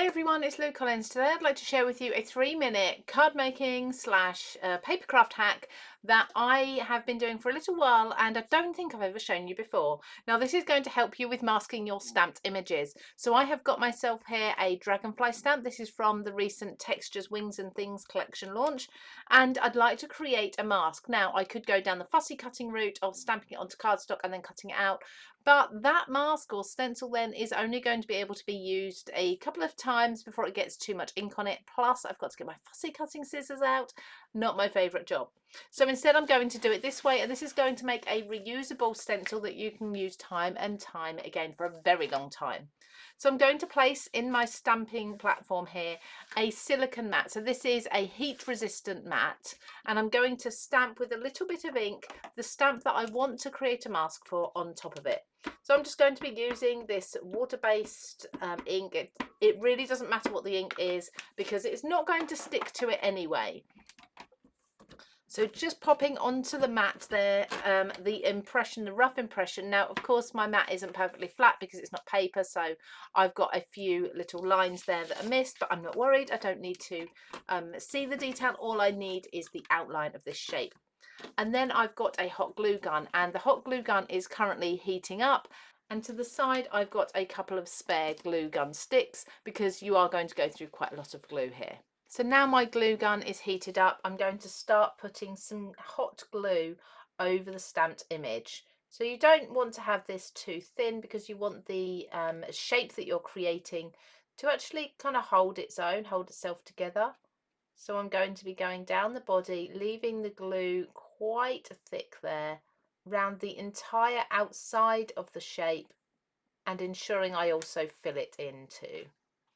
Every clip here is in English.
everyone, it's Lou Collins. Today I'd like to share with you a 3-minute card making slash papercraft hack that I have been doing for a little while and I don't think I've ever shown you before. Now this is going to help you with masking your stamped images. So I have got myself here a dragonfly stamp. This is from the recent Textures, Wings and Things collection launch, and I'd like to create a mask. Now I could go down the fussy cutting route of stamping it onto cardstock and then cutting it out, but that mask or stencil then is only going to be able to be used a couple of times before it gets too much ink on it. Plus I've got to get my fussy cutting scissors out. Not my favourite job. So instead I'm going to do it this way, and this is going to make a reusable stencil that you can use time and time again for a very long time. So I'm going to place in my stamping platform here a silicone mat. So this is a heat resistant mat, and I'm going to stamp with a little bit of ink the stamp that I want to create a mask for on top of it. So I'm just going to be using this water-based ink. It really doesn't matter what the ink is because it's not going to stick to it anyway. So just popping onto the mat there, the rough impression. Now, of course, my mat isn't perfectly flat because it's not paper, so I've got a few little lines there that are missed, but I'm not worried. I don't need to see the detail. All I need is the outline of this shape. And then I've got a hot glue gun, and the hot glue gun is currently heating up. And to the side, I've got a couple of spare glue gun sticks because you are going to go through quite a lot of glue here. So now my glue gun is heated up, I'm going to start putting some hot glue over the stamped image. So you don't want to have this too thin because you want the shape that you're creating to actually kind of hold its own, hold itself together. So I'm going to be going down the body, leaving the glue quite thick there, around the entire outside of the shape, and ensuring I also fill it in too.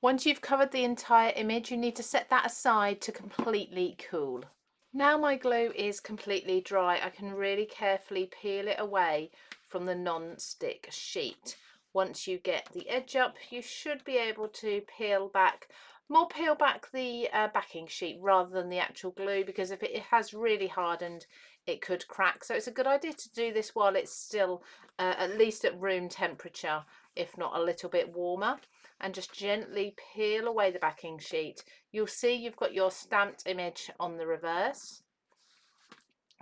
Once you've covered the entire image, you need to set that aside to completely cool. Now my glue is completely dry, I can really carefully peel it away from the non-stick sheet. Once you get the edge up, you should be able to peel back the backing sheet rather than the actual glue, because if it has really hardened, it could crack. So it's a good idea to do this while it's still at least at room temperature, if not a little bit warmer, and just gently peel away the backing sheet. You'll see you've got your stamped image on the reverse.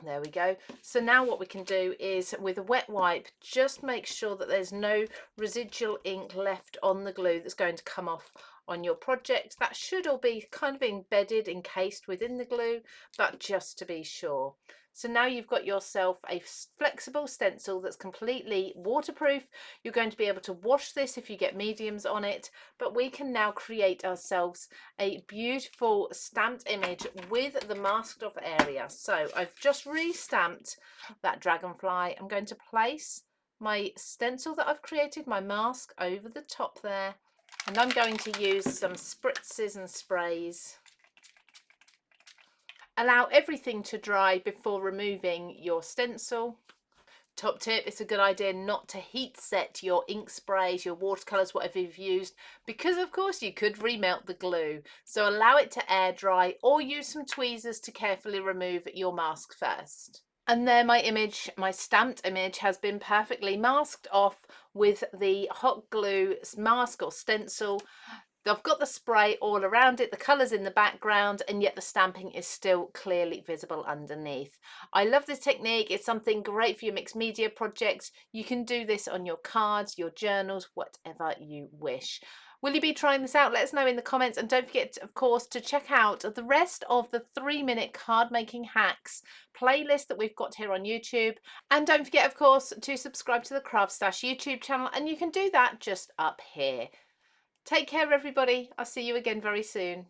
There we go. So now what we can do is, with a wet wipe, just make sure that there's no residual ink left on the glue that's going to come off on your project. That should all be kind of embedded, encased within the glue, but just to be sure. So now you've got yourself a flexible stencil that's completely waterproof. You're going to be able to wash this if you get mediums on it, but we can now create ourselves a beautiful stamped image with the masked off area. So I've just re-stamped that dragonfly. I'm going to place my stencil that I've created, my mask, over the top there, and I'm going to use some spritzes and sprays. Allow everything to dry before removing your stencil. Top tip, it's a good idea not to heat set your ink sprays, your watercolours, whatever you've used, because of course you could remelt the glue. So allow it to air dry, or use some tweezers to carefully remove your mask first. And there my image, my stamped image, has been perfectly masked off with the hot glue mask or stencil. I've got the spray all around it, the colours in the background, and yet the stamping is still clearly visible underneath. I love this technique. It's something great for your mixed media projects. You can do this on your cards, your journals, whatever you wish. Will you be trying this out? Let us know in the comments, and don't forget, of course, to check out the rest of the 3-minute card making hacks playlist that we've got here on YouTube. And don't forget, of course, to subscribe to the CraftStash YouTube channel, and you can do that just up here. Take care, everybody. I'll see you again very soon.